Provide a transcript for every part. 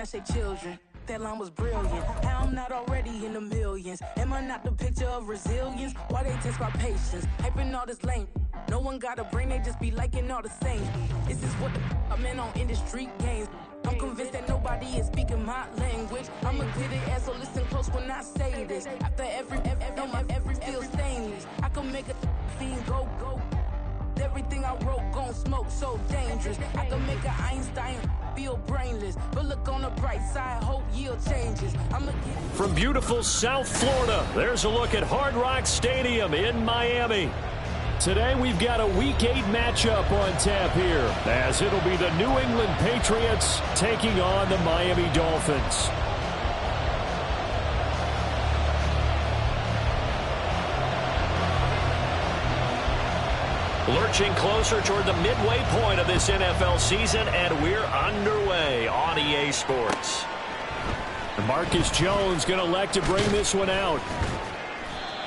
snatch their children. That line was brilliant. How I'm not already in the millions. Am I not the picture of resilience? Why they test my patience? Hyping all this lame. No one got a brain, they just be liking all the same. This is what the I'm in on industry games. I'm convinced that nobody is speaking my language. I'm a clear the air, so listen close when I say this. After every feel stainless. I can make a fiend go. Everything I wrote gon' smoke so dangerous. I can make an Einstein feel brainless. But look on the bright side, hope yield changes. From beautiful South Florida, there's a look at Hard Rock Stadium in Miami. Today we've got a Week 8 matchup on tap here, as it'll be the New England Patriots taking on the Miami Dolphins. Lurching closer toward the midway point of this NFL season, and we're underway on EA Sports. Marcus Jones going to elect to bring this one out.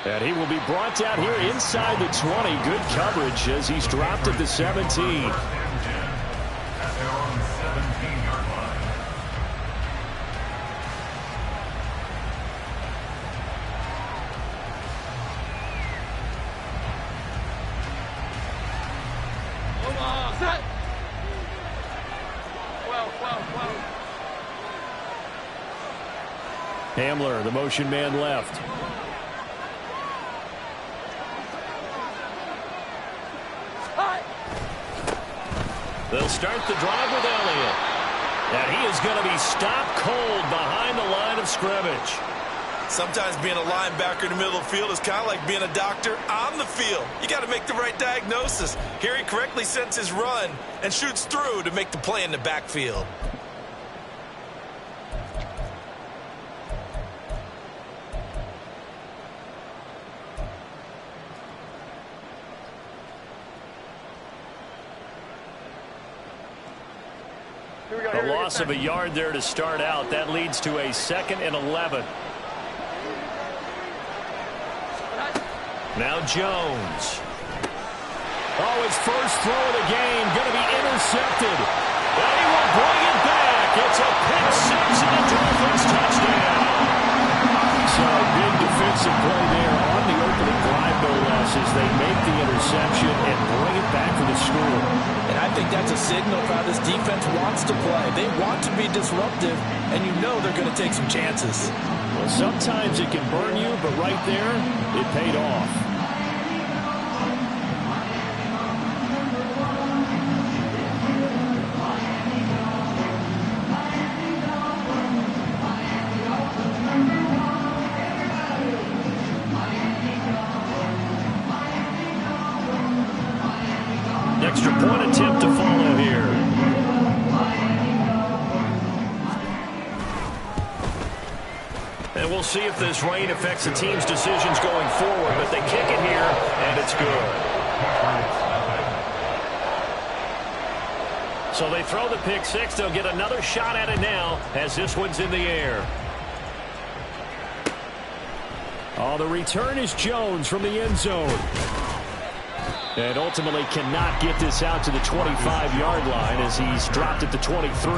And he will be brought down here inside the 20. Good coverage as he's dropped at the 17. Hamler, the motion man left. They'll start the drive with Elliott. And he is going to be stopped cold behind the line of scrimmage. Sometimes being a linebacker in the middle of the field is kind of like being a doctor on the field. You got to make the right diagnosis. Here he correctly sets his run and shoots through to make the play in the backfield. A loss of a yard there to start out. That leads to a 2nd and 11. Now Jones. Oh, his first throw of the game going to be intercepted. And he will bring it back. It's a pick six and a Dolphins touchdown. So big defensive play there on the opening drive, no less, as they make the interception and bring it back for the score. And I think that's a signal for how this defense wants to play. They want to be disruptive, and you know they're going to take some chances. Well, sometimes it can burn you, but right there, it paid off. Extra point attempt to follow here. And we'll see if this rain affects the team's decisions going forward, but they kick it here, and it's good. So they throw the pick six. They'll get another shot at it now as this one's in the air. Oh, the return is Jones from the end zone. And ultimately cannot get this out to the 25-yard line as he's dropped at the 23.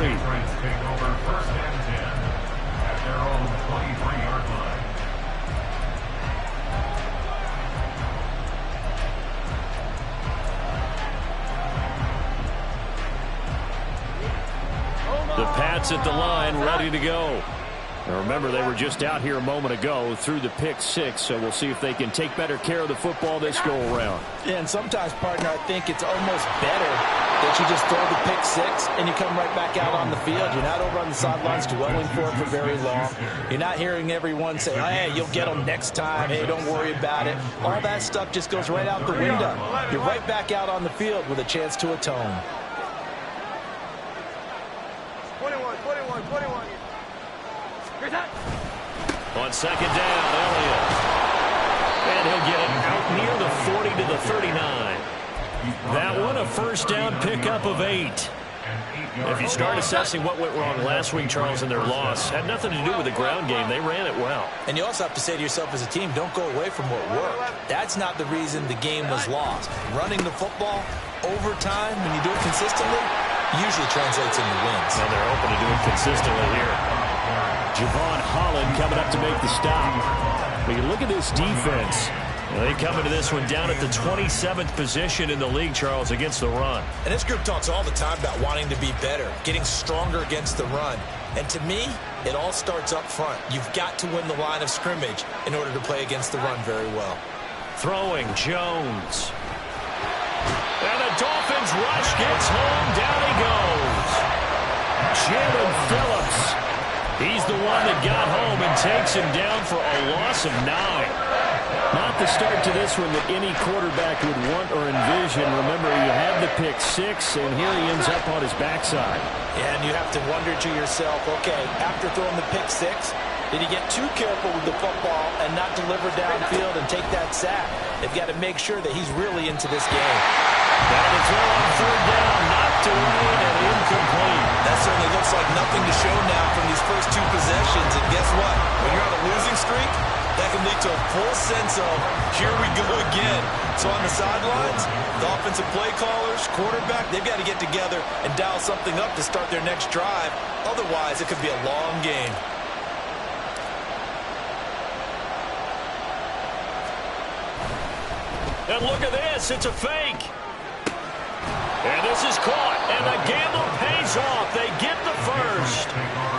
The Pats at the line, ready to go. Now remember, they were just out here a moment ago through the pick six, so we'll see if they can take better care of the football this go-around. Yeah, and sometimes, partner, I think it's almost better that you just throw the pick six and you come right back out on the field. You're not over on the sidelines dwelling for it for very long. You're not hearing everyone say, hey, you'll get them next time. Hey, don't worry about it. All that stuff just goes right out the window. You're right back out on the field with a chance to atone. 21. On second down, Elliott. And he'll get it out near the 40 to the 39. That one a first down pickup of 8. If you start assessing what went wrong last week, Charles, in their loss, had nothing to do with the ground game. They ran it well. And you also have to say to yourself as a team, don't go away from what worked. That's not the reason the game was lost. Running the football, overtime, when you do it consistently, usually translates into wins. And they're hoping to do it consistently here. Javon Holland coming up to make the stop. But you look at this defense. They come into this one down at the 27th position in the league, Charles, against the run. And this group talks all the time about wanting to be better, getting stronger against the run. And to me, it all starts up front. You've got to win the line of scrimmage in order to play against the run very well. Throwing, Jones. And the Dolphins rush gets home. Down he goes. Jalen Phillips. He's the one that got home and takes him down for a loss of 9. Not the start to this one that any quarterback would want or envision. Remember, he had the pick 6, and here he ends up on his backside. And you have to wonder to yourself, okay, after throwing the pick 6, did he get too careful with the football and not deliver downfield and take that sack? They've got to make sure that he's really into this game. Got to throw on 3rd down, knocked away and incomplete. That certainly looks like nothing to show now from these first 2 possessions. And guess what? When you're on a losing streak, that can lead to a full sense of, here we go again. So on the sidelines, the offensive play callers, quarterback, they've got to get together and dial something up to start their next drive. Otherwise, it could be a long game. And look at this, it's a fake. And this is caught, and the gamble pays off. They get the first.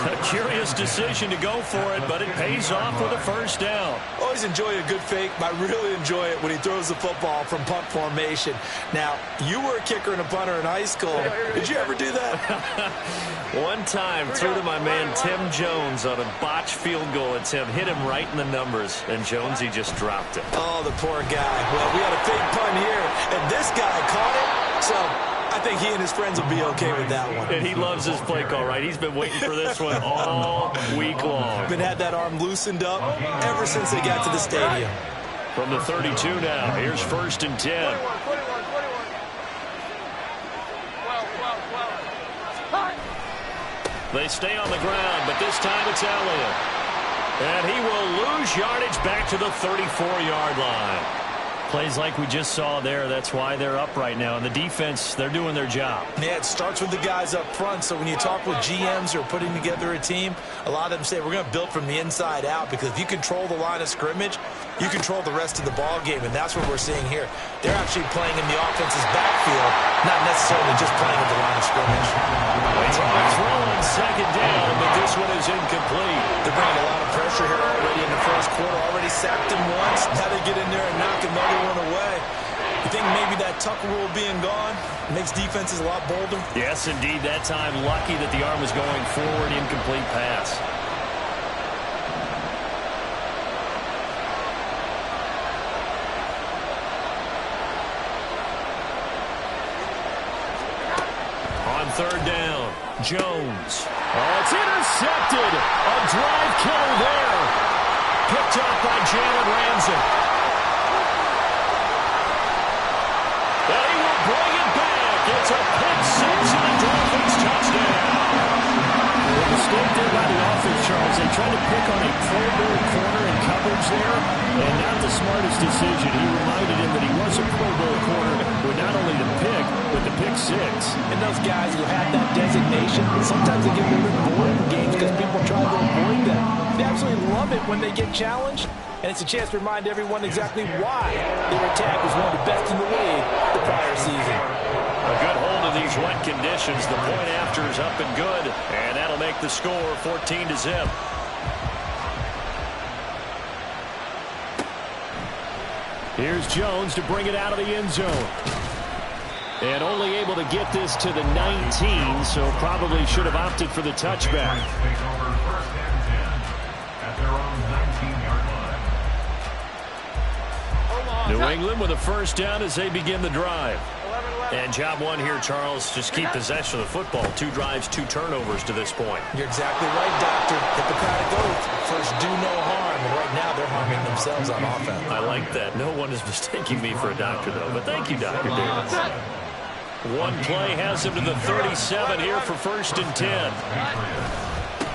A curious decision to go for it, but it pays off with a 1st down. Always enjoy a good fake, but I really enjoy it when he throws the football from punt formation. Now, you were a kicker and a punter in high school. Did you ever do that? One time, threw to my man Tim Jones on a botched field goal attempt. Hit him right in the numbers, and Jones, he just dropped it. Oh, the poor guy. Well, we had a fake punt here, and this guy caught it, so I think he and his friends will be okay with that one. And he loves his play call, right? He's been waiting for this one all week long. Been had that arm loosened up ever since they got to the stadium. From the 32 now, here's 1st and 10. They stay on the ground, but this time it's Elliott. And he will lose yardage back to the 34-yard line. Plays like we just saw there. That's why they're up right now. And the defense, they're doing their job. Yeah, it starts with the guys up front. So when you talk with GMs who are putting together a team, a lot of them say we're going to build from the inside out, because if you control the line of scrimmage, you control the rest of the ball game, and that's what we're seeing here. They're actually playing in the offense's backfield, not necessarily just playing at the line of scrimmage. They try to throw on 2nd down, but this one is incomplete. They're bringing a lot of pressure here already in the first quarter. Already sacked him once. Now they get in there and knock another one away. You think maybe that tuck rule being gone makes defenses a lot bolder? Yes, indeed. That time, lucky that the arm was going forward. Incomplete pass. On 3rd down, Jones. Oh, it's intercepted. A drive killer there. Picked up by Jalen Ramsey. And he will bring it back. It's a pick 6 and a Dolphins touchdown. The mistake there by the offense, Charles, they tried to pick on a Pro Bowl corner in coverage there, and not the smartest decision. He reminded him that he was a Pro Bowl corner with not only the pick, but the pick 6. And those guys who have that designation, sometimes they get a little bit bored in games because people try to avoid them. They absolutely love it when they get challenged, and it's a chance to remind everyone exactly why their attack was one of the best in the league the prior season. A good hold of these wet conditions. The point after is up and good, and that'll make the score 14-0. Here's Jones to bring it out of the end zone. And only able to get this to the 19, so probably should have opted for the touchback. New England with a 1st down as they begin the drive. And job one here, Charles, just keep possession of the football. 2 drives, 2 turnovers to this point. You're exactly right, Doctor. Hippocratic oath. First, do no harm. And right now, they're harming themselves on offense. I like that. No one is mistaking me for a doctor, though. But thank you, Dr. Davis. One play has him to the 37 here for 1st and 10.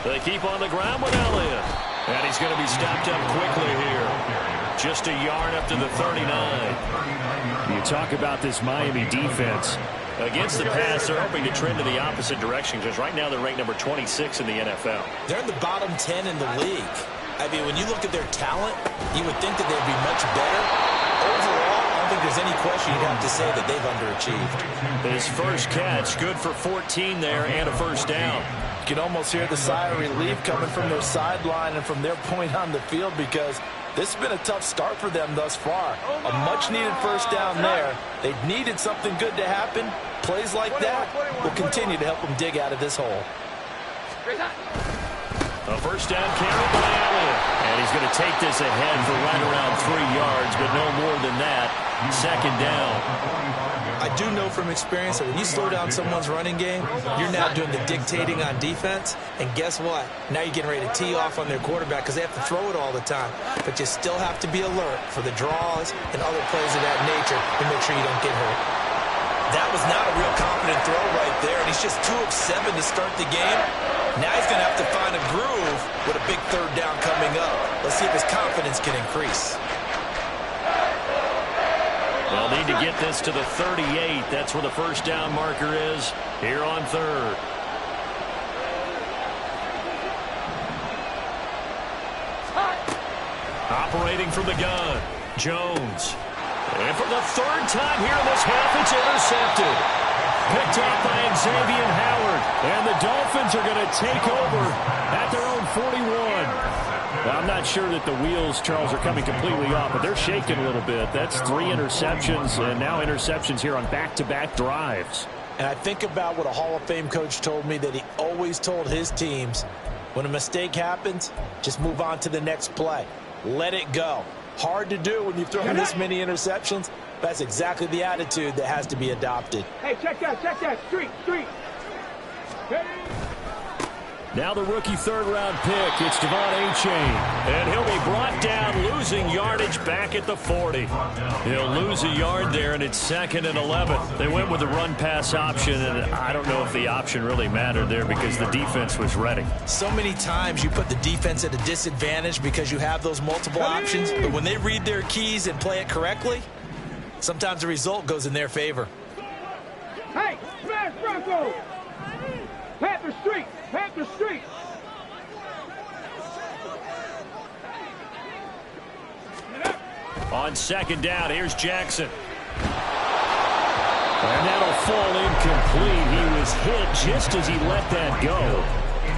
They keep on the ground with Elliott. And he's going to be stopped up quickly here. Just a yard up to the 39. You talk about this Miami defense. Against the pass, they're hoping to trend in the opposite direction because right now they're ranked number 26 in the NFL. They're in the bottom 10 in the league. I mean, when you look at their talent, you would think that they'd be much better. Overall, I don't think there's any question you'd have to say that they've underachieved. His first catch, good for 14 there and a first down. You can almost hear the sigh of relief coming from their sideline and from their point on the field because this has been a tough start for them thus far. A much-needed first down there. They've needed something good to happen. Plays like that will continue to help them dig out of this hole. A first down carry by Allen. And he's going to take this ahead for right around 3 yards, but no more than that. Second down. I do know from experience that when you slow down someone's running game, you're now doing the dictating on defense. And guess what? Now you're getting ready to tee off on their quarterback because they have to throw it all the time. But you still have to be alert for the draws and other plays of that nature to make sure you don't get hurt. That was not a real confident throw right there, and he's just 2 of 7 to start the game. Now he's going to have to find a groove with a big third down coming up. Let's see if his confidence can increase. They'll need to get this to the 38. That's where the first down marker is here on third. Operating from the gun, Jones. And for the third time here in this half, it's intercepted. Picked off by Xavier Howard. And the Dolphins are going to take over at their own 41. Well, I'm not sure that the wheels, Charles, are coming completely off, but they're shaking a little bit. That's 3 interceptions, and now interceptions here on back-to-back drives. And I think about what a Hall of Fame coach told me that he always told his teams, when a mistake happens, just move on to the next play. Let it go. Hard to do when you've thrown this many interceptions. That's exactly the attitude that has to be adopted. Hey, check that. Street. Hey. Now the rookie third-round pick, it's Devon Achane. And he'll be brought down, losing yardage back at the 40. He'll lose a yard there, and it's 2nd and 11. They went with the run-pass option, and I don't know if the option really mattered there because the defense was ready. So many times you put the defense at a disadvantage because you have those multiple options, but when they read their keys and play it correctly, sometimes the result goes in their favor. Hey, smash Bronco! Panther Street! On second down, here's Jackson. And that'll fall incomplete. He was hit just as he let that go.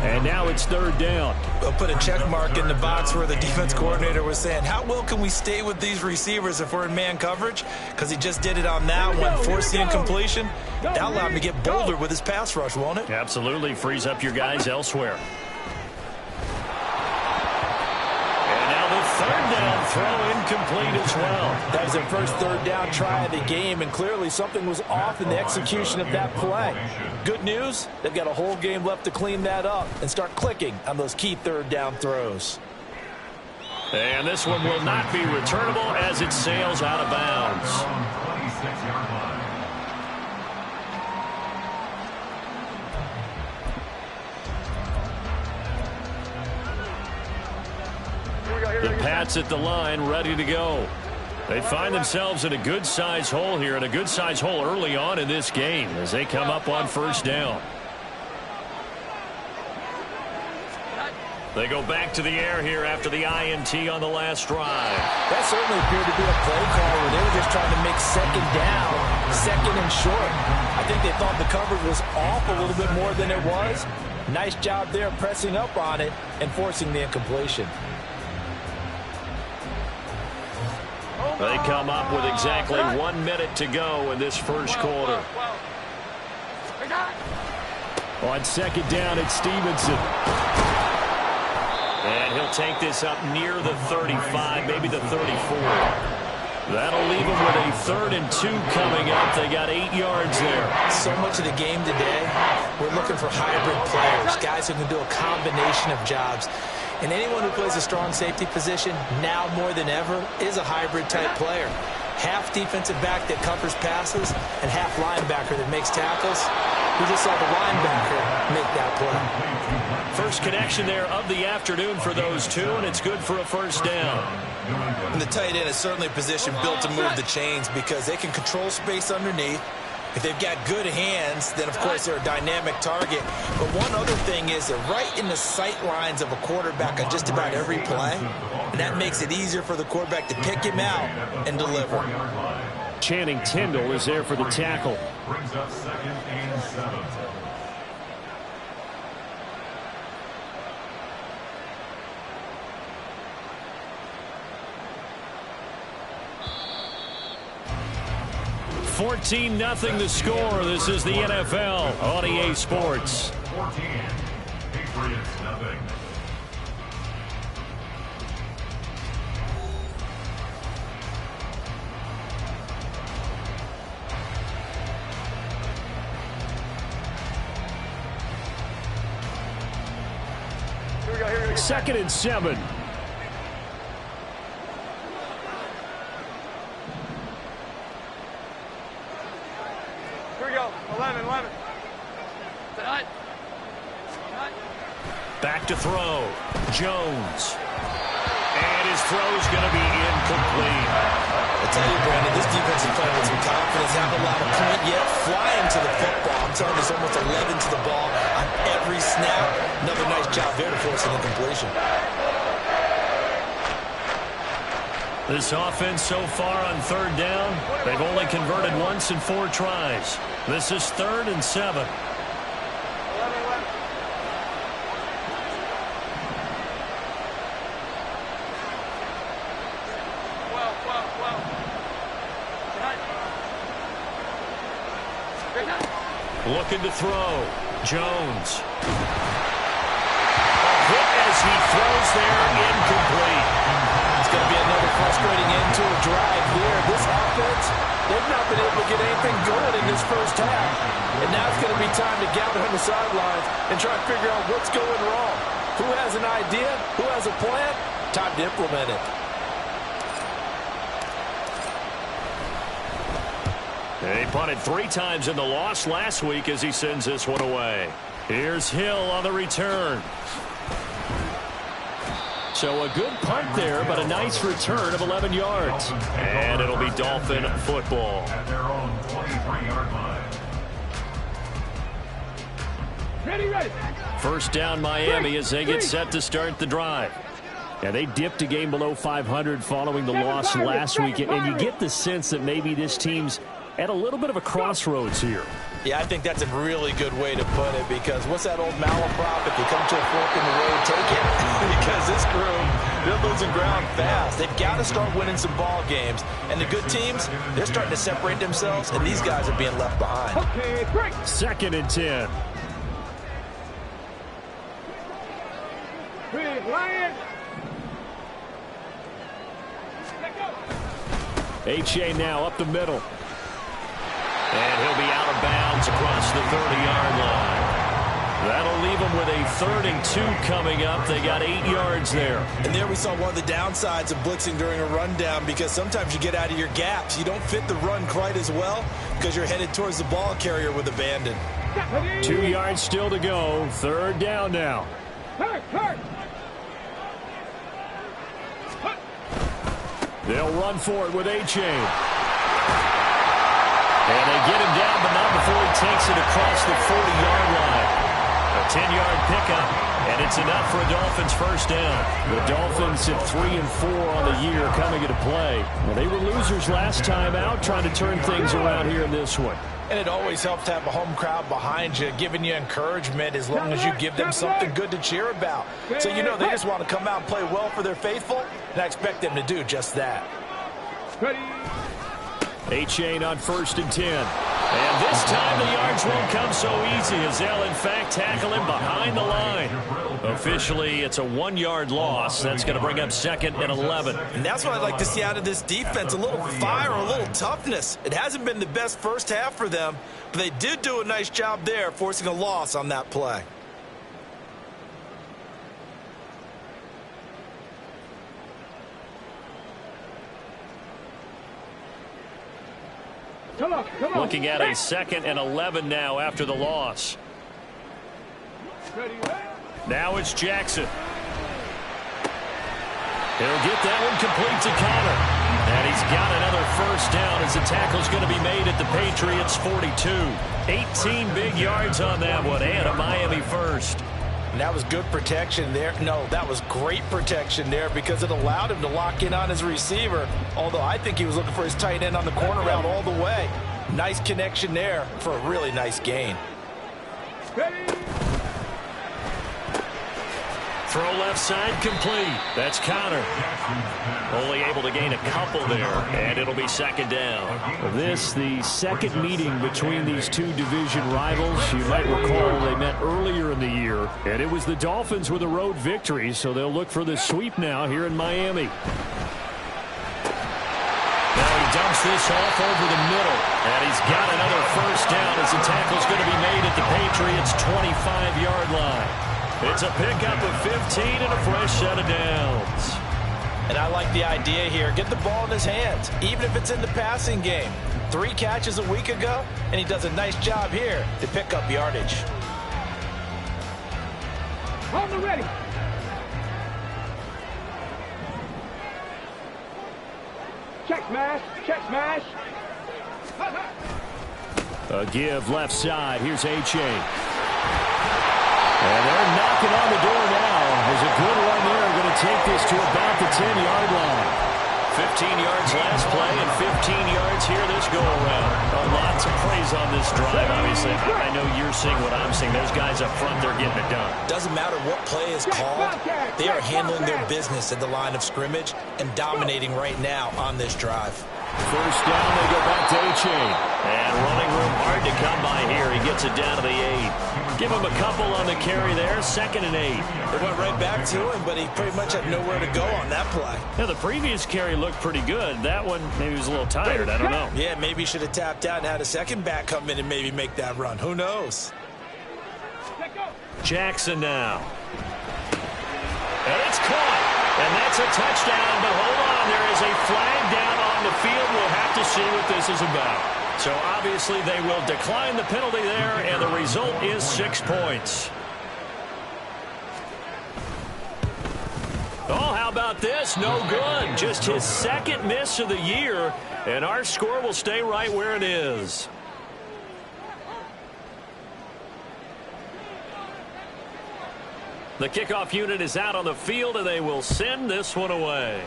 And now it's third down. They'll put a check mark in the box where the defense coordinator was saying, how well can we stay with these receivers if we're in man coverage? Because he just did it on that one, forced the incompletion. That'll allow him to get bolder with his pass rush, won't it? Absolutely. Frees up your guys elsewhere. And now the third down throw incomplete as well. That was their first third down try of the game, and clearly something was off in the execution of that play. Good news, they've got a whole game left to clean that up and start clicking on those key third down throws. And this one will not be returnable as it sails out of bounds. The Pats at the line, ready to go. They find themselves in a good-sized hole here, and a good-sized hole early on in this game as they come up on first down. They go back to the air here after the INT on the last drive. That certainly appeared to be a play call where they were just trying to make second down, second and short. I think they thought the coverage was off a little bit more than it was. Nice job there pressing up on it and forcing the incompletion. They come up with exactly 1 minute to go in this first quarter. On second down, it's Stevenson. And he'll take this up near the 35, maybe the 34. That'll leave them with a 3rd and 2 coming up. They got 8 yards there. So much of the game today, we're looking for hybrid players, guys who can do a combination of jobs. And anyone who plays a strong safety position, now more than ever, is a hybrid-type player. Half defensive back that covers passes and half linebacker that makes tackles. We just saw the linebacker make that play. First connection there of the afternoon for those two, and it's good for a first down. And the tight end is certainly a position built to move the chains because they can control space underneath. If they've got good hands, then, of course, they're a dynamic target. But one other thing is they're right in the sight lines of a quarterback on just about every play. And that makes it easier for the quarterback to pick him out and deliver. Channing Tindall is there for the tackle. Brings up 2nd and 7. $14-0 the score. This is the NFL on EA Sports. 14. Patriots nothing. Second and 7. Here we go. 11. Back to throw. Jones. And his throw's going to be incomplete. I tell you, Brandon, this defense is playing with some confidence. Haven't allowed a point yet. Flying to the football. I'm telling you, it's almost 11 to the ball on every snap. Another nice job there to force an incompletion. This offense so far on 3rd down, they've only converted once in 4 tries. This is 3rd and 7. Looking to throw. Jones. Hit as he throws there, incomplete. It's going to be another frustrating end to a drive here. This offense, they've not been able to get anything going in this first half. And now it's going to be time to gather on the sidelines and try to figure out what's going wrong. Who has an idea? Who has a plan? Time to implement it. He punted 3 times in the loss last week as he sends this one away. Here's Hill on the return. So a good punt there, but a nice return of 11 yards. And it'll be Dolphin football. At their own 23-yard line. Ready. First down Miami as they get set to start the drive. Yeah, they dipped a game below 500 following the loss last week, and you get the sense that maybe this team's at a little bit of a crossroads here. Yeah, I think that's a really good way to put it, because what's that old malaprop? If you come to a fork in the road, take it. Because this group, they're losing ground fast. They've got to start winning some ball games. And the good teams, they're starting to separate themselves, and these guys are being left behind. Okay, break. 2nd and 10. Big Lion. H.A. now up the middle. And he'll be out of bounds across the 30-yard line. That'll leave them with a 3rd and 2 coming up. They got 8 yards there. And there we saw one of the downsides of blitzing during a rundown, because sometimes you get out of your gaps. You don't fit the run quite as well because you're headed towards the ball carrier with abandon. 2 yards still to go. 3rd down now. Hurt. They'll run for it with A-Chain. And they get him down, but not before he takes it across the 40-yard line. A 10-yard pickup, and it's enough for a Dolphins first down. The Dolphins at 3-4 on the year coming into play. Well, they were losers last time out, trying to turn things around here in this one. And it always helps to have a home crowd behind you, giving you encouragement as long as you give them something good to cheer about. So you know they just want to come out and play well for their faithful, and I expect them to do just that. A-Chain on 1st and 10. And this time the yards won't come so easy as they'll, in fact, tackle him behind the line. Officially, it's a 1-yard loss. That's going to bring up 2nd and 11. And that's what I'd like to see out of this defense, a little fire, a little toughness. It hasn't been the best first half for them, but they did do a nice job there, forcing a loss on that play. Come on. Looking at a 2nd and 11 now after the loss. Ready. Now it's Jackson. He'll get that one complete to Connor. And he's got another first down as the tackle's going to be made at the Patriots' 42. 18 big yards on that one, and a Miami first. And that was good protection there. No, that was great protection there because it allowed him to lock in on his receiver, although I think he was looking for his tight end on the corner route all the way. Nice connection there for a really nice gain. Throw left side complete. That's Connor. Only able to gain a couple there, and it'll be second down. This, the second meeting between these two division rivals. You might recall they met earlier in the year, and it was the Dolphins with a road victory, so they'll look for the sweep now here in Miami. Now he dumps this off over the middle, and he's got another first down as the tackle's going to be made at the Patriots' 25-yard line. It's a pickup of 15 and a fresh set of downs. And I like the idea here. Get the ball in his hands, even if it's in the passing game. 3 catches a week ago, and he does a nice job here to pick up yardage. On the ready. Check smash. Check smash. A give left side. Here's H.A. And they're knocking on the door now. There's a good run there. Going to take this to about the 10-yard line. 15 yards last play and 15 yards here this go-around. Lots of praise on this drive, obviously. I know you're seeing what I'm seeing. Those guys up front, they're getting it done. Doesn't matter what play is called. They are handling their business at the line of scrimmage and dominating right now on this drive. First down, they go back to H.A. And running room hard to come by here. He gets it down to the 8. Give him a couple on the carry there. 2nd and 8. They went right back to him, but he pretty much had nowhere to go on that play. Yeah, the previous carry looked pretty good. That one, maybe he was a little tired. I don't know. Yeah, maybe he should have tapped out and had a second back come in and maybe make that run. Who knows? Jackson now. And it's caught. And that's a touchdown, but hold on. There is a flag down on the field. We'll have to see what this is about. So obviously they will decline the penalty there, and the result is 6 points. Oh, how about this? No good. Just his 2nd miss of the year, and our score will stay right where it is. The kickoff unit is out on the field, and they will send this one away.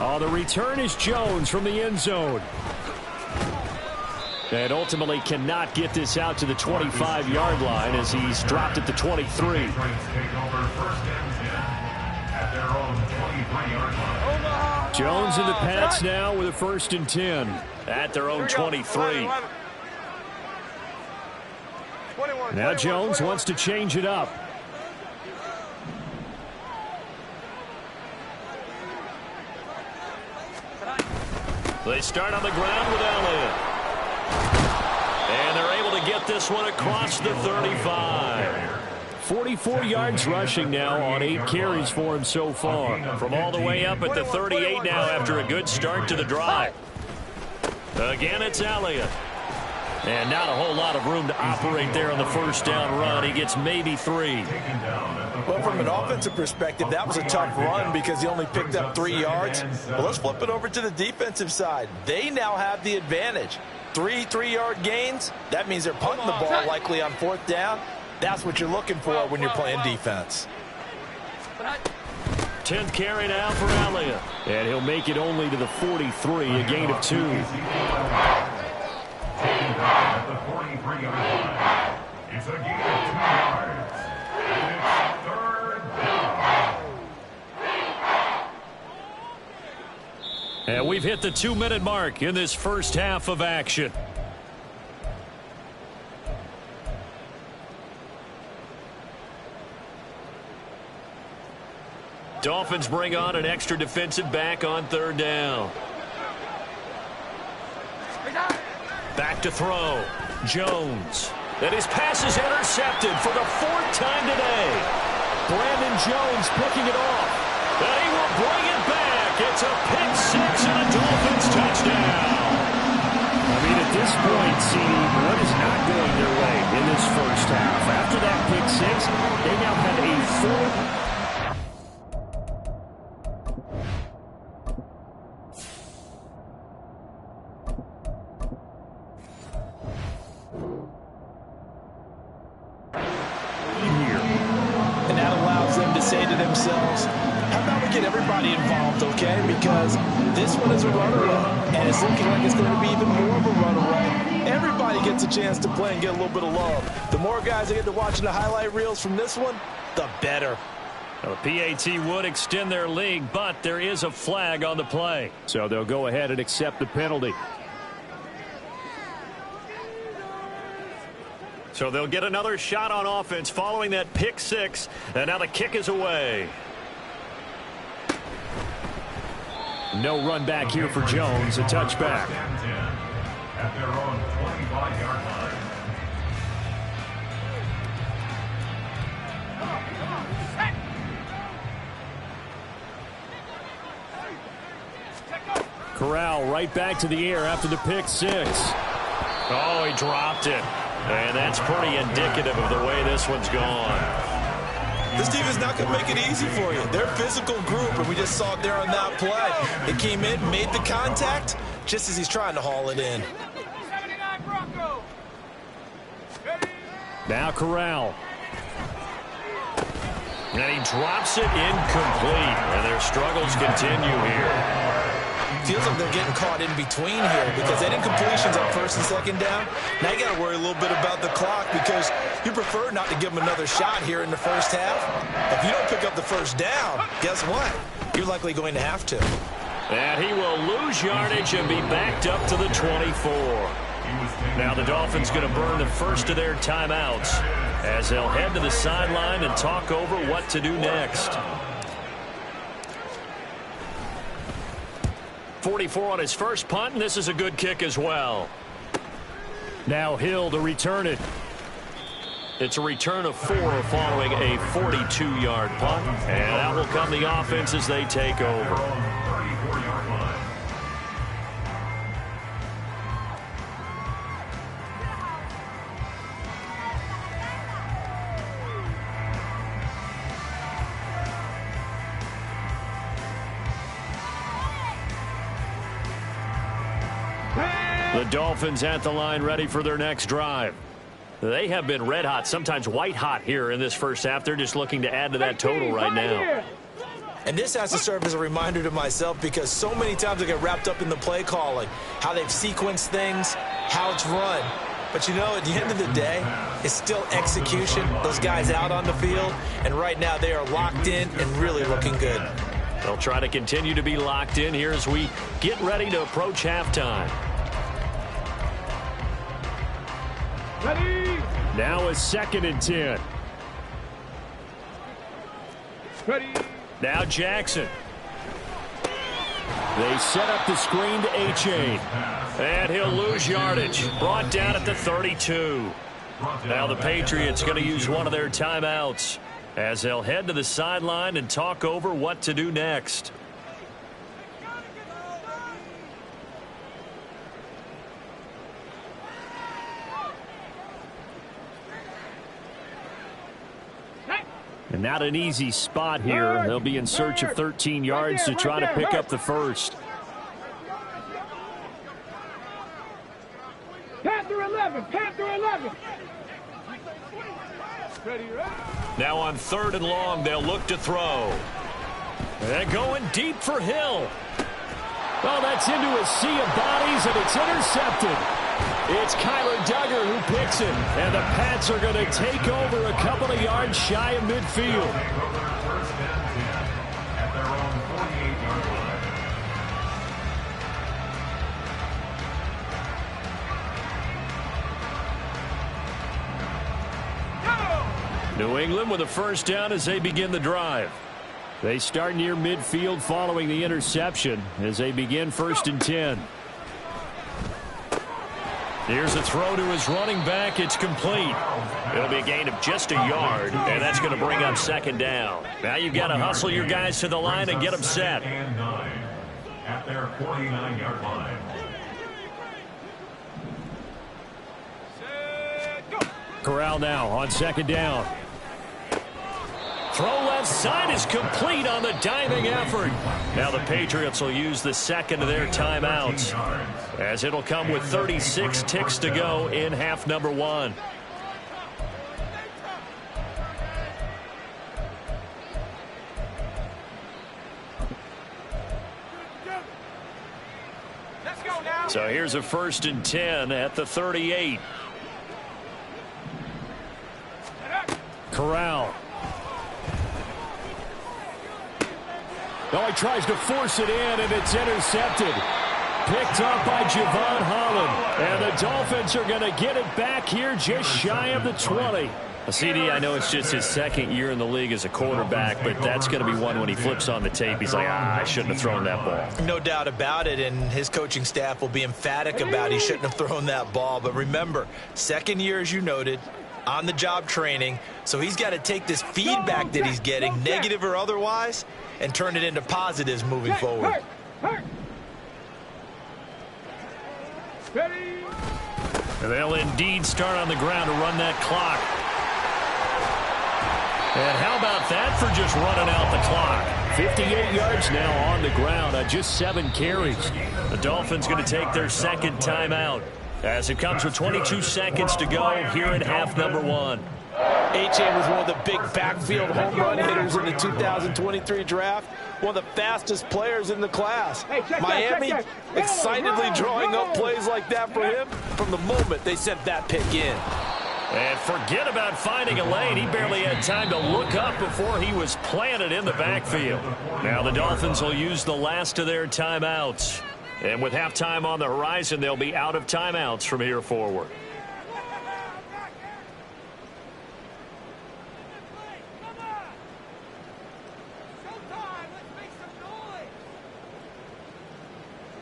Oh, the return is Jones from the end zone. And ultimately cannot get this out to the 25-yard line as he's dropped at the 23. Jones and the Pats now with a 1st and 10. At their own 23. Now Jones wants to change it up. They start on the ground with Elliott. And they're able to get this one across the 35. 44 yards rushing now on 8 carries for him so far. From all the way up at the 38 now after a good start to the drive. Again, it's Elliott. And not a whole lot of room to operate there on the first down run. He gets maybe 3. Well, from an offensive perspective, that was a tough run because he only picked up 3 yards. But let's flip it over to the defensive side. They now have the advantage. 3 3-yard gains. That means they're punting the ball likely on 4th down. That's what you're looking for when you're playing defense. 10th carry now for Elliott. And he'll make it only to the 43, a gain of 2. At the 43-yard line. It's a gain of 2 yards. And it's 3rd down. And we've hit the 2-minute mark in this first half of action. Dolphins bring on an extra defensive back on 3rd down. Back to throw. Jones. And his pass is intercepted for the 4th time today. Brandon Jones picking it off. And he will bring it back. It's a pick 6 and a Dolphins touchdown. I mean, at this point, CD, what is not going their way in this first half? After that pick 6, they now have a 4. say to themselves, how about we get everybody involved, okay? Because this one is a runaway, and it's looking like it's going to be even more of a runaway. Everybody gets a chance to play and get a little bit of love. The more guys that get to watching the highlight reels from this one, the better. Well, the PAT would extend their lead, but there is a flag on the play. So they'll go ahead and accept the penalty. So they'll get another shot on offense following that pick six, and now the kick is away. No run back here for Jones, a touchback. At their own 25-yard line. Corral right back to the air after the pick six. Oh, he dropped it. And that's pretty indicative of the way this one's gone. This team is not going to make it easy for you. They're a physical group, and we just saw it there on that play. They came in, made the contact, just as he's trying to haul it in. Now Corral. And he drops it incomplete. And their struggles continue here. Feels like they're getting caught in between here because that incompletion's on first and second down. Now you got to worry a little bit about the clock because you prefer not to give them another shot here in the first half. If you don't pick up the first down, guess what? You're likely going to have to. And he will lose yardage and be backed up to the 24. Now the Dolphins going to burn the first of their timeouts as they'll head to the sideline and talk over what to do next. 44 on his first punt, and this is a good kick as well. Now Hill to return it. It's a return of 4 following a 42-yard punt, and out will come the offense as they take over. 34-yard line. The Dolphins at the line ready for their next drive. They have been red hot, sometimes white hot here in this first half. They're just looking to add to that total right now. And this has to serve as a reminder to myself because so many times I get wrapped up in the play calling, how they've sequenced things, how it's run. But, you know, at the end of the day, it's still execution. Those guys out on the field, and right now they are locked in and really looking good. They'll try to continue to be locked in here as we get ready to approach halftime. Ready. Now a 2nd and 10. Ready. Now Jackson. They set up the screen to A-Chain. And he'll lose yardage. Brought down at the 32. Now the Patriots going to use one of their timeouts as they'll head to the sideline and talk over what to do next. And not an easy spot here. They'll be in search of 13 yards to try to pick up the first. Panther 11. Panther 11. Ready, ready. Now on 3rd and long, they'll look to throw. They're going deep for Hill. Well, that's into a sea of bodies, and it's intercepted. It's Kyler Duggar who picks it, and the Pats are going to take over a couple of yards shy of midfield. First and 10 at their own 48-yard line. New England with a first down as they begin the drive. They start near midfield following the interception as they begin 1st and 10. Here's a throw to his running back. It's complete. It'll be a gain of just a yard, and that's going to bring up 2nd down. Now you've got to hustle your guys to the line and get them set. And 9 at their 49-yard line. Corral now on 2nd down. Throw left side is complete on the diving effort. Now the Patriots will use the 2nd of their timeouts as it'll come with 36 ticks to go in half number 1. So here's a 1st and 10 at the 38. Corral. Oh, he tries to force it in, and it's intercepted. Picked up by Javon Holland. And the Dolphins are going to get it back here just shy of the 20. CD, I know it's just his 2nd year in the league as a quarterback, but that's going to be one when he flips on the tape. He's like, I shouldn't have thrown that ball. No doubt about it, and his coaching staff will be emphatic about he shouldn't have thrown that ball. But remember, 2nd year, as you noted, on-the-job training, so he's got to take this feedback that he's getting, negative or otherwise, and turn it into positives moving forward. And they'll indeed start on the ground to run that clock. And how about that for just running out the clock? 58 yards now on the ground on just 7 carries. The Dolphins going to take their 2nd timeout as it comes with 22 seconds to go here in half number 1. Achane was one of the big backfield home run hitters in the 2023 draft. One of the fastest players in the class. Miami excitedly drawing up plays like that for him from the moment they sent that pick in. And forget about finding a lane. He barely had time to look up before he was planted in the backfield. Now the Dolphins will use the last of their timeouts. And with halftime on the horizon, they'll be out of timeouts from here forward.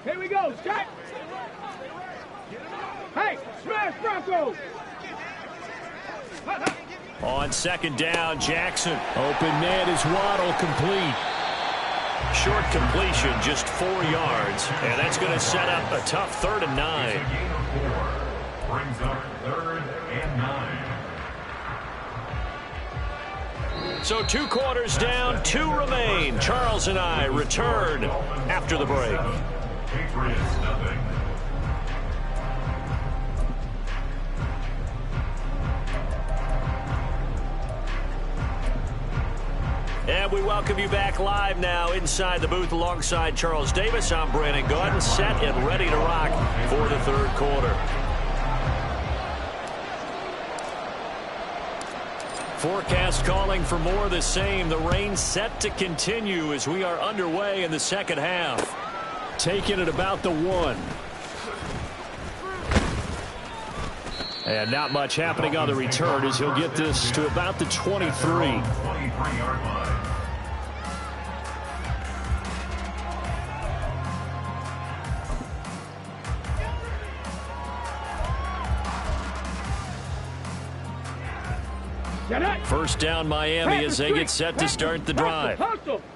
Here we go, Jack. Hey, smash Broncos. On 2nd down, Jackson. Open man is Waddle, complete. Short completion, just 4 yards. And that's going to set up a tough 3rd and 9. Brings up 3rd and 9. So 2 quarters down, 2 remain. Charles and I return after the break. Patriots nothing. And we welcome you back live now inside the booth alongside Charles Davis. I'm Brandon Gordon, set and ready to rock for the 3rd quarter. Forecast calling for more of the same. The rain set to continue as we are underway in the 2nd half. Taking it about the 1. And not much happening on the return as he'll get this to about the 23. 23-yard line. First down Miami as they get set to start the drive.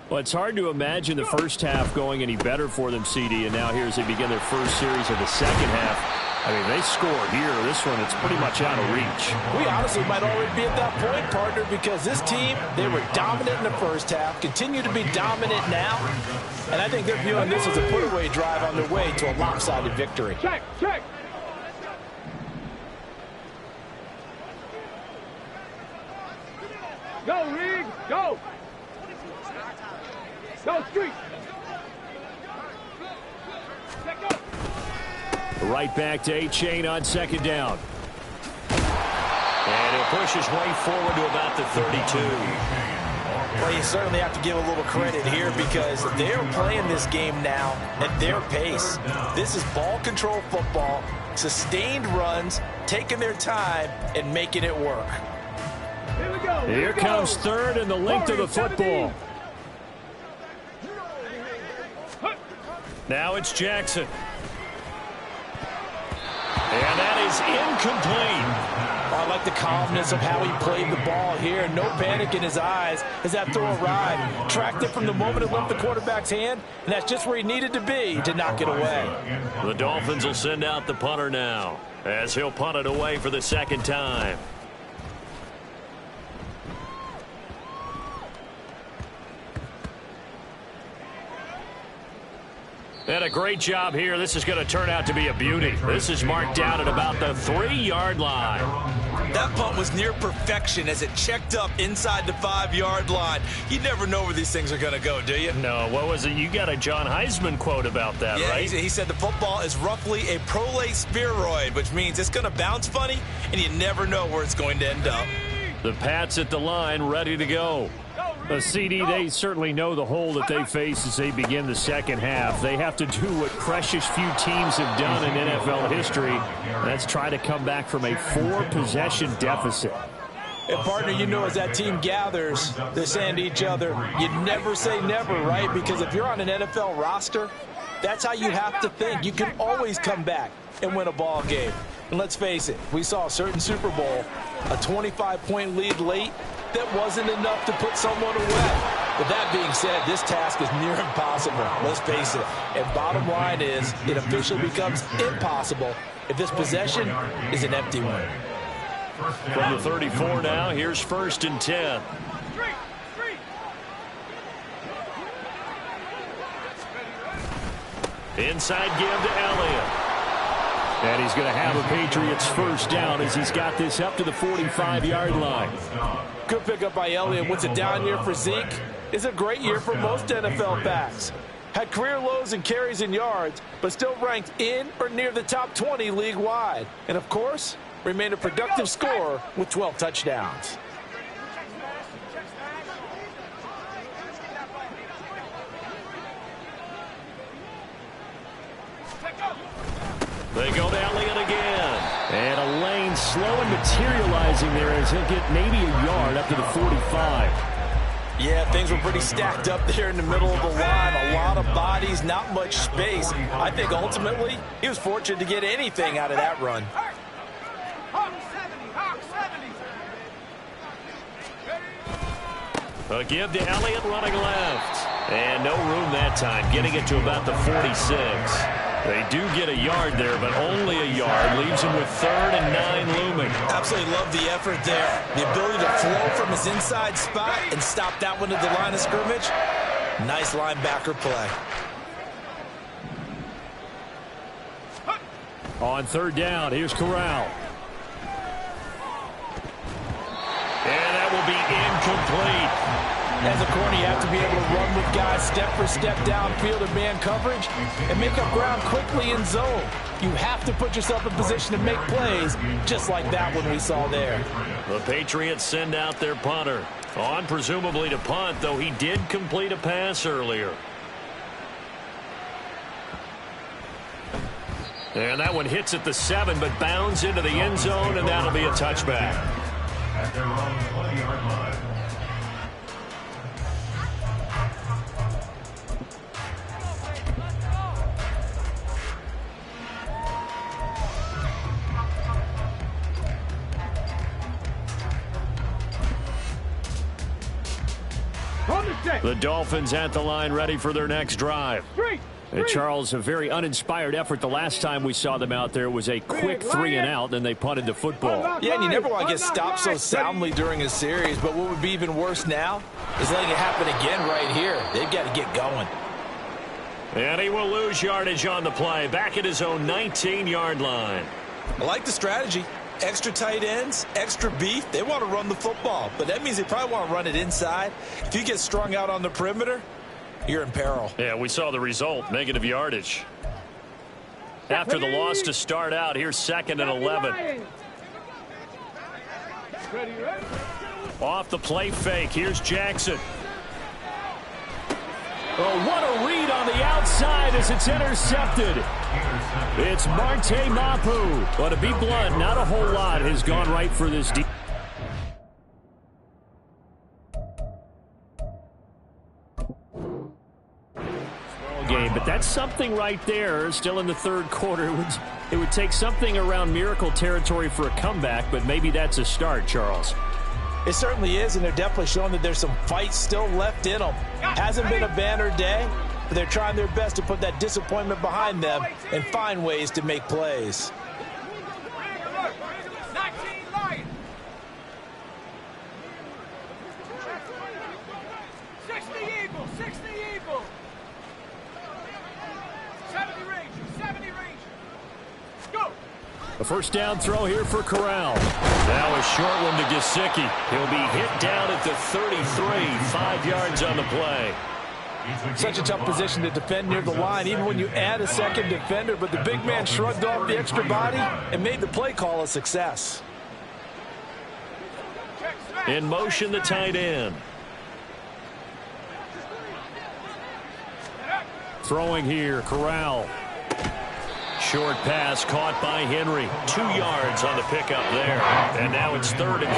Well, it's hard to imagine the first half going any better for them, CD, and now here as they begin their first series of the 2nd half. I mean, they score here. This one, it's pretty much out of reach. We honestly might already be at that point, partner, because this team, they were dominant in the first half, continue to be dominant now, and I think they're viewing this as a put-away drive on their way to a lopsided victory. Check. Go, Reed, go. Go, Street. Right back to Achane on 2nd down. And he'll push his way forward to about the 32. Well, you certainly have to give a little credit here because they're playing this game now at their pace. This is ball control football, sustained runs, taking their time, and making it work. Here we go. Here comes 3rd and the length of the football. Now it's Jackson. And that is incomplete. I like the calmness of how he played the ball here. No panic in his eyes as that throw arrived. Tracked it from the moment it left the quarterback's hand, and that's just where he needed to be to knock it away. The Dolphins will send out the punter now as he'll punt it away for the 2nd time. And a great job here. This is going to turn out to be a beauty. This is marked down at about the 3-yard line. That punt was near perfection as it checked up inside the 5-yard line. You never know where these things are going to go, do you? No, what was it? You got a John Heisman quote about that, yeah, right? He said the football is roughly a prolate spheroid, which means it's going to bounce funny, and you never know where it's going to end up. The Pats at the line, ready to go. CD, they certainly know the hole that they face as they begin the second half. They have to do what precious few teams have done in NFL history. That's try to come back from a 4-possession deficit. And, partner, you know as that team gathers, they're saying to each other, you never say never, right? Because if you're on an NFL roster, that's how you have to think. You can always come back and win a ball game. And let's face it, we saw a certain Super Bowl, a 25-point lead late, that wasn't enough to put someone away. But that being said, this task is near impossible. Let's face it. And bottom line is, it officially becomes impossible if this possession is an empty one. From the 34 now, here's 1st and 10. Inside give to Elliott. And he's going to have a Patriots first down as he's got this up to the 45-yard line. Good pickup by Elliott. What's a down year for Zeke? It's a great year for most NFL backs. Had career lows in carries and yards, but still ranked in or near the top 20 league-wide. And, of course, remained a productive scorer with 12 touchdowns. They go to Elliott again. And a lane slow and materializing there as he'll get maybe a yard up to the 45. Yeah, things were pretty stacked up there in the middle of the line. A lot of bodies, not much space. I think ultimately he was fortunate to get anything out of that run. A give to Elliott running left. And no room that time, getting it to about the 46. They do get a yard there, but only a yard. Leaves him with 3rd and 9 looming. Absolutely love the effort there. The ability to flow from his inside spot and stop that one at the line of scrimmage. Nice linebacker play. On 3rd down, here's Corral. And that will be incomplete. As a corner, you have to be able to run with guys step for step downfield in man coverage and make up ground quickly in zone. You have to put yourself in position to make plays just like that one we saw there. The Patriots send out their punter. On presumably to punt, though he did complete a pass earlier. And that one hits at the 7, but bounds into the end zone, and that'll be a touchback. At their own 20-yard line. The Dolphins at the line ready for their next drive. And Charles, a very uninspired effort the last time we saw them out there was a quick 3 and out, then they punted the football. Yeah, and you never want to get stopped so soundly during a series, but what would be even worse now is letting it happen again right here. They've got to get going. And he will lose yardage on the play, back at his own 19-yard line. I like the strategy. Extra tight ends, extra beef. They want to run the football, but that means they probably want to run it inside. If you get strung out on the perimeter, you're in peril. Yeah, we saw the result, negative yardage. After the loss to start out, here's 2nd and 11. Off the play fake, here's Jackson. Oh, what a read on the outside as it's intercepted. It's Marte Mapu. But to be blunt, not a whole lot has gone right for this defense. Game, but that's something right there. Still in the 3rd quarter. It would take something around miracle territory for a comeback, but maybe that's a start, Charles. It certainly is, and they're definitely showing that there's some fight still left in them. Hasn't been a banner day, but they're trying their best to put that disappointment behind them and find ways to make plays. A first down throw here for Corral. Now a short one to Gesicki. He'll be hit down at the 33, 5 yards on the play. Such a tough position to defend near the line, even when you add a second defender, but the big man shrugged off the extra body and made the play call a success. In motion, the tight end. Throwing here, Corral. Short pass caught by Henry. 2 yards on the pickup there. And now it's 3rd and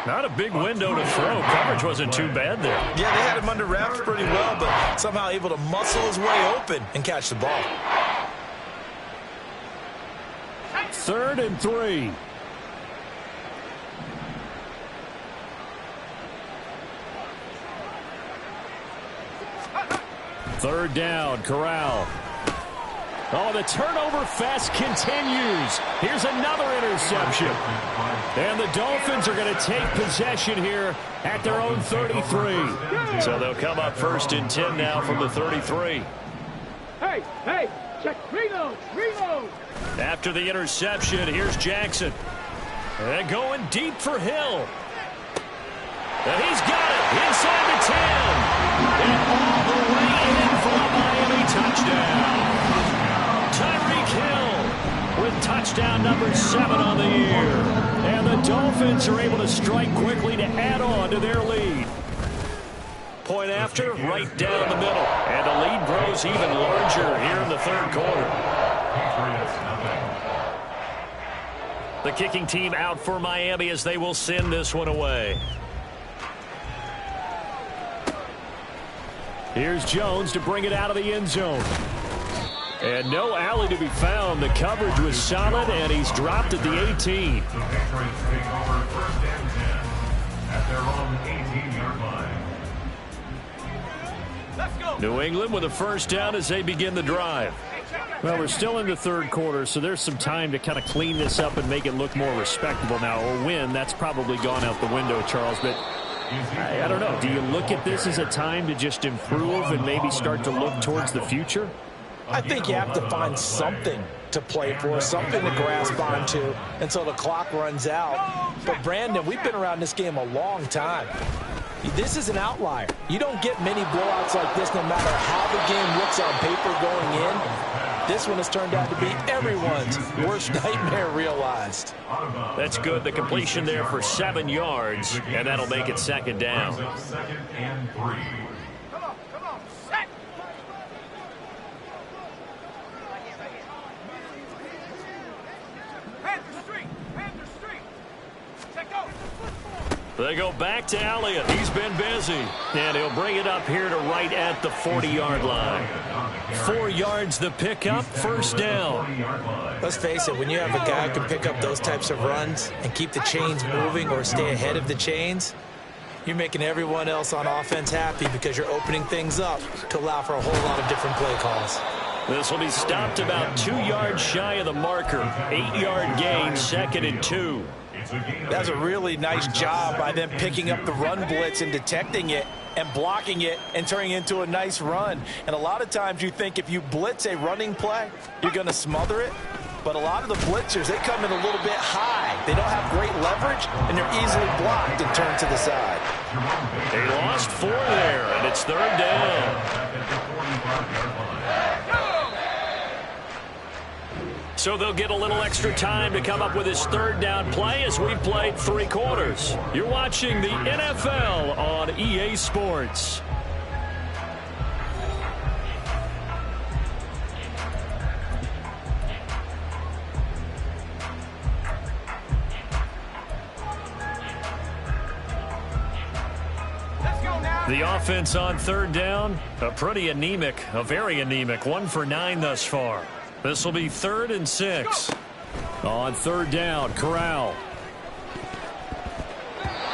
3. Not a big window to throw. Coverage wasn't too bad there. Yeah, they had him under wraps pretty well, but somehow able to muscle his way open and catch the ball. 3rd and 3. Third down, Corral. Oh, the turnover fest continues. Here's another interception. And the Dolphins are going to take possession here at their own 33. So they'll come up 1st and 10 now from the 33. Hey, check, reload. After the interception, here's Jackson. And going deep for Hill. And he's got it inside the 10. And all the way in for a Miami touchdown. Tyreek Hill with touchdown number 7 on the year. And the Dolphins are able to strike quickly to add on to their lead. Point after, right down the middle. And the lead grows even larger here in the 3rd quarter. The kicking team out for Miami as they will send this one away. Here's Jones to bring it out of the end zone. And no alley to be found. The coverage was solid, and he's dropped at the 18. The Patriots take over 1st and 10 at their own 18-yard line. Let's go. New England with a 1st down as they begin the drive. Well, we're still in the 3rd quarter, so there's some time to kind of clean this up and make it look more respectable now. A win, that's probably gone out the window, Charles, but I don't know. Do you look at this as a time to just improve and maybe start to look towards the future? I think you have to find something to play for, something to grasp onto until the clock runs out. But, Brandon, we've been around this game a long time. This is an outlier. You don't get many blowouts like this no matter how the game looks on paper going in. This one has turned out to be everyone's worst nightmare realized. That's good. The completion there for 7 yards, and that'll make it 2nd down. 2nd and 3. Come on, set. Panther Street. Check out. They go back to Elliott. He's been busy. And he'll bring it up here to right at the 40-yard line. 4 yards the pickup, 1st down. Let's face it, when you have a guy who can pick up those types of runs and keep the chains moving or stay ahead of the chains, you're making everyone else on offense happy because you're opening things up to allow for a whole lot of different play calls. This will be stopped about 2 yards shy of the marker. 8-yard gain, 2nd and 2. That's a really nice job by them picking up the run blitz and detecting it and blocking it and turning it into a nice run. And a lot of times you think if you blitz a running play, you're going to smother it. But a lot of the blitzers, they come in a little bit high. They don't have great leverage, and they're easily blocked and turned to the side. They lost 4 there, and it's 3rd down. So they'll get a little extra time to come up with his 3rd down play as we've played 3 quarters. You're watching the NFL on EA Sports. The offense on 3rd down, a very anemic, 1 for 9 thus far. This will be 3rd and 6. On 3rd down, Corral.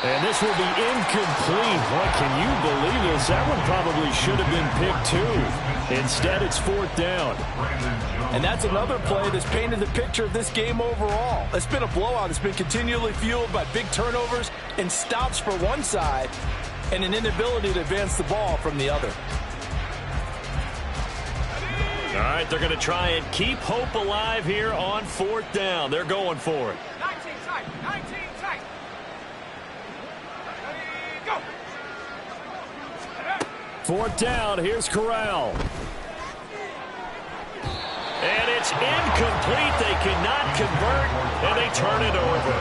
And this will be incomplete. Boy, can you believe this? That one probably should have been picked too. Instead, it's 4th down. And that's another play that's painted the picture of this game overall. It's been a blowout. It's been continually fueled by big turnovers and stops for one side and an inability to advance the ball from the other. All right, they're going to try and keep hope alive here on 4th down. They're going for it. 19 tight. Fourth down, here's Corral. And it's incomplete. They cannot convert, and they turn it over.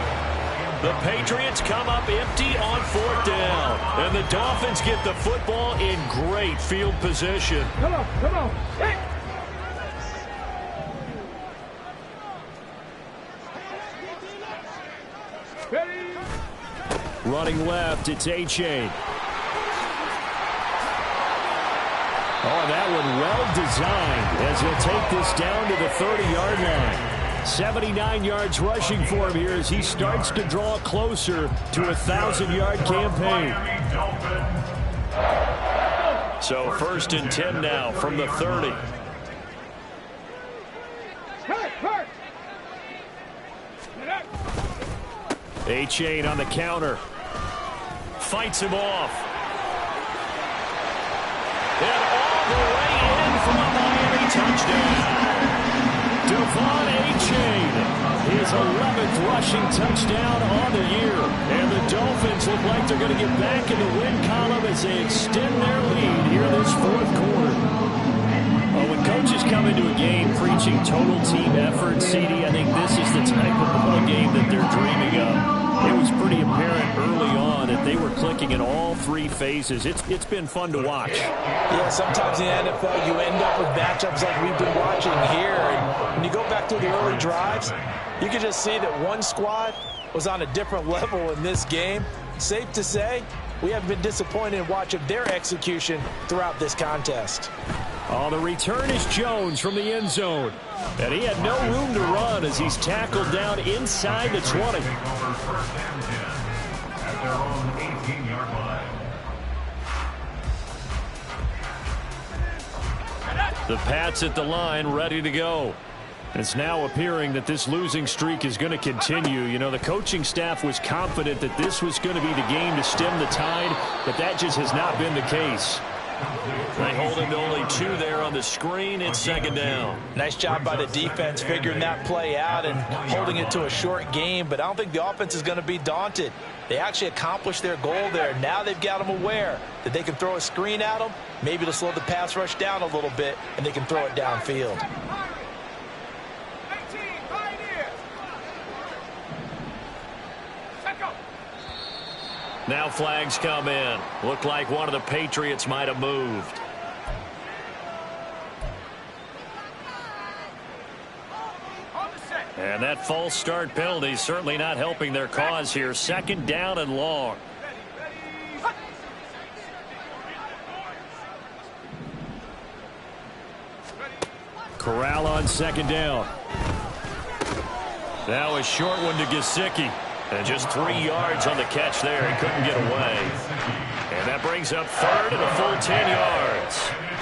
The Patriots come up empty on fourth down, and the Dolphins get the football in great field position. Come on. Hey. Ready. Running left, it's A-Chain. Oh, that one well designed as he'll take this down to the 30-yard line. 79 yards rushing for him here as he starts to draw closer to a 1,000-yard campaign. So 1st and 10 now from the 30. A-Chain on the counter. Fights him off. And all the way in for a Miami touchdown. Devon A-Chain, his 11th rushing touchdown on the year. And the Dolphins look like they're going to get back in the win column as they extend their lead here this fourth quarter. Well, when coaches come into a game preaching total team effort, CD, I think this is the type of ball game that they're dreaming of. It was pretty apparent early on that they were clicking in all three phases. It's been fun to watch. Yeah, sometimes in the NFL you end up with matchups like we've been watching here. And when you go back to the early drives, you can just see that one squad was on a different level in this game. Safe to say, we haven't been disappointed in watching their execution throughout this contest. Oh, the return is Jones from the end zone. And he had no room to run as he's tackled down inside the 20. At their own 18-yard line. The Pats at the line, ready to go. It's now appearing that this losing streak is going to continue. You know, the coaching staff was confident that this was going to be the game to stem the tide, but that just has not been the case. They hold him to only 2 there on the screen. It's 2nd down. Nice job by the defense figuring that play out and holding it to a short game, but I don't think the offense is going to be daunted. They actually accomplished their goal there. Now they've got them aware that they can throw a screen at them, maybe to slow the pass rush down a little bit, and they can throw it downfield. Now flags come in. Looked like one of the Patriots might have moved. And that false start penalty is certainly not helping their cause here. 2nd down and long. Corral on 2nd down. Now a short one to Gesicki. And just 3 yards on the catch there. He couldn't get away. And that brings up 3rd and a full 10 yards.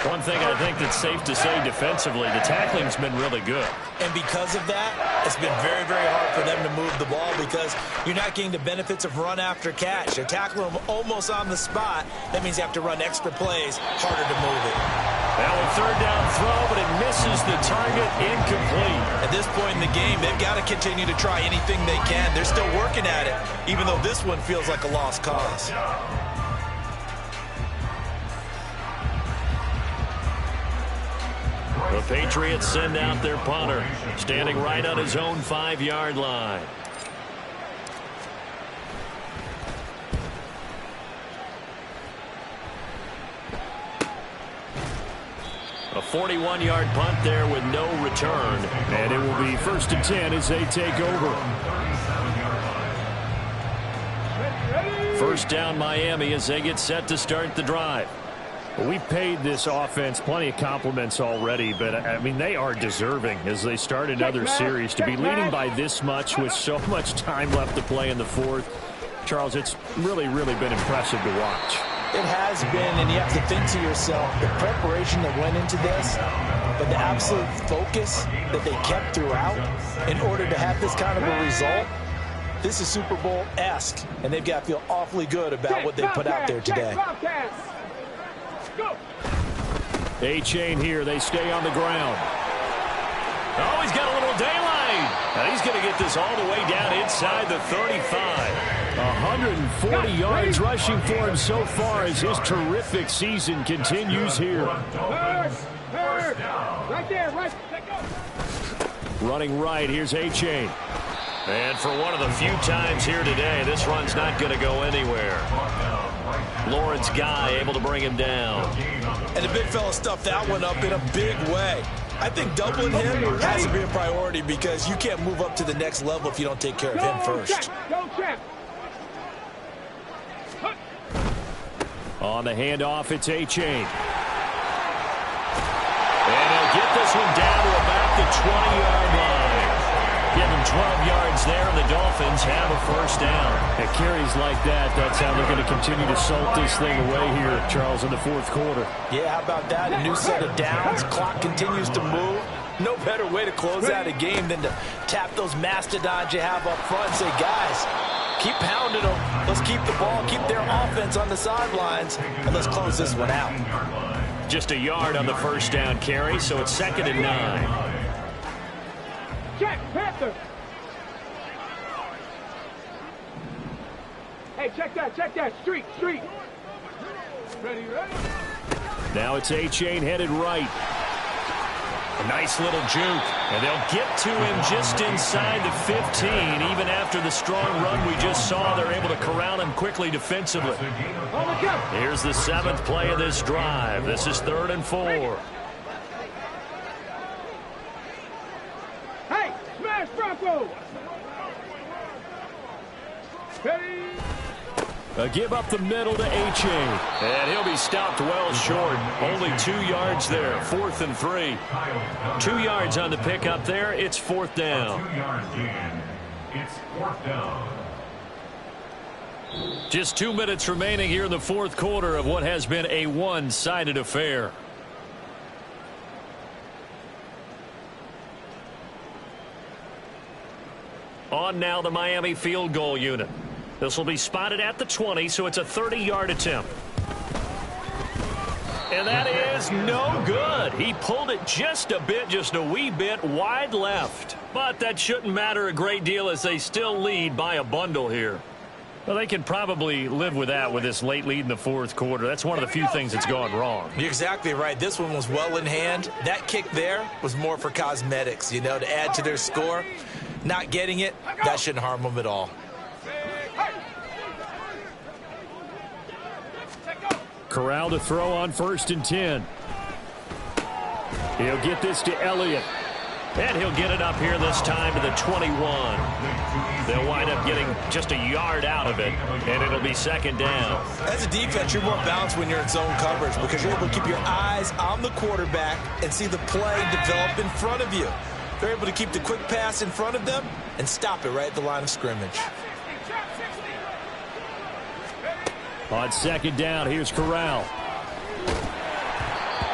One thing I think that's safe to say defensively, the tackling's been really good. And because of that, it's been very, very hard for them to move the ball because you're not getting the benefits of run after catch. They're tackling them almost on the spot. That means you have to run extra plays, harder to move it. Now a 3rd down throw, but it misses the target, incomplete. At this point in the game, they've got to continue to try anything they can. They're still working at it, even though this one feels like a lost cause. The Patriots send out their punter, standing right on his own 5-yard line. A 41-yard punt there with no return. And it will be 1st and 10 as they take over. 1st down Miami as they get set to start the drive. We paid this offense plenty of compliments already, but, I mean, they are deserving as they start another series. To be leading by this much with so much time left to play in the 4th, Charles, it's really, really been impressive to watch. It has been, and you have to think to yourself, the preparation that went into this, but the absolute focus that they kept throughout in order to have this kind of a result. This is Super Bowl-esque, and they've got to feel awfully good about what they put out there today. A-Chain here. They stay on the ground. Oh, he's got a little daylight. And he's going to get this all the way down inside the 35. 140 yards rushing for him so far as his terrific season continues here. Right there, right. Running right, here's A-Chain. And for one of the few times here today, this run's not going to go anywhere. Lawrence Guy able to bring him down. And the big fella stuffed that one up in a big way. I think doubling him has to be a priority because you can't move up to the next level if you don't take care of him first. On the handoff, it's A-Chain. And he'll get this one down to about the 20-yard line. Give him 12 yards there, and the Dolphins have a first down. At carries like that, that's how they're going to continue to salt this thing away here, Charles, in the fourth quarter. Yeah, how about that? A new set of downs. Clock continues to move. No better way to close out a game than to tap those mastodons you have up front and say, guys, keep pounding them. Let's keep the ball, keep their offense on the sidelines, and let's close this one out. Just a yard on the first down carry, so it's 2nd and 9. Check, Panther. Hey, check that. Street. Ready. Now it's A-Chain headed right. A nice little juke, and they'll get to him just inside the 15. Even after the strong run we just saw, they're able to corral him quickly defensively. Here's the 7th play of this drive. This is 3rd and 4. Hey, smash Bronco. Ready. A give up the middle to A-Chain. And he'll be stopped well short. Only 2 yards there. 4th and 3. 2 yards on the pickup there. It's 4th down. 2 yards in. It's 4th down. Just 2 minutes remaining here in the fourth quarter of what has been a one-sided affair. On now the Miami field goal unit. This will be spotted at the 20, so it's a 30-yard attempt. And that is no good. He pulled it just a wee bit wide left. But that shouldn't matter a great deal as they still lead by a bundle here. Well, they can probably live with that with this late lead in the fourth quarter. That's one of the few things that's gone wrong. You're exactly right. This one was well in hand. That kick there was more for cosmetics, to add to their score. Not getting it, that shouldn't harm them at all. Corral to throw on 1st and 10. He'll get this to Elliott. And he'll get it up here this time to the 21. They'll wind up getting just a yard out of it, and it'll be 2nd down. As a defense, you're more balanced when you're in zone coverage because you're able to keep your eyes on the quarterback and see the play develop in front of you. They're able to keep the quick pass in front of them and stop it right at the line of scrimmage. On 2nd down, here's Corral.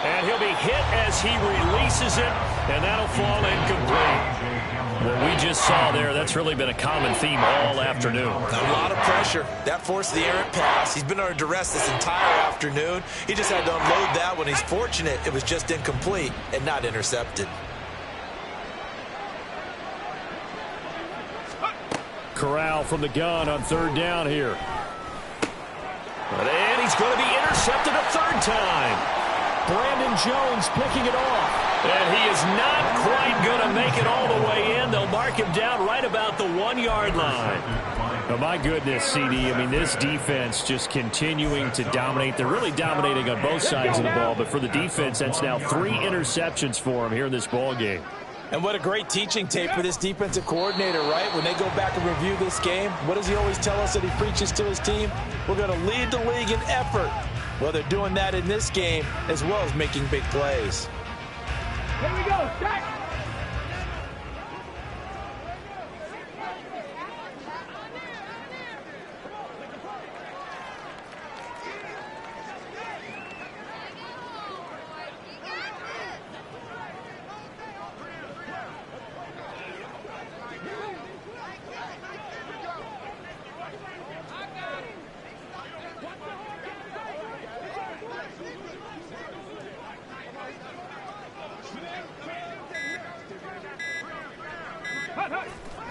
And he'll be hit as he releases it, and that'll fall incomplete. What we just saw there, that's really been a common theme all afternoon. A lot of pressure. That forced the errant pass. He's been under duress this entire afternoon. He just had to unload that one. He's fortunate it was just incomplete and not intercepted. Corral from the gun on 3rd down here. And he's going to be intercepted a 3rd time. Brandon Jones picking it off. And he is not quite going to make it all the way in. They'll mark him down right about the 1-yard line. Oh, my goodness, CD. I mean, this defense just continuing to dominate. They're really dominating on both sides of the ball. But for the defense, that's now 3 interceptions for them here in this ball game. And what a great teaching tape for this defensive coordinator, right? When they go back and review this game, what does he always tell us that he preaches to his team? We're going to lead the league in effort. Well, they're doing that in this game as well as making big plays. Here we go, Jack.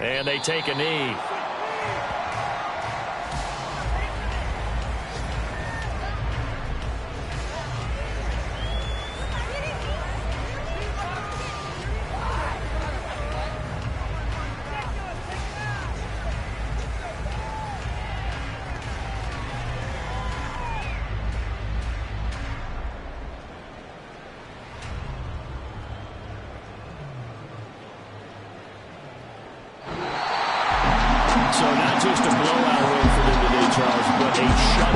And they take a knee. So not just a blowout win for them today, Charles, but a shutout.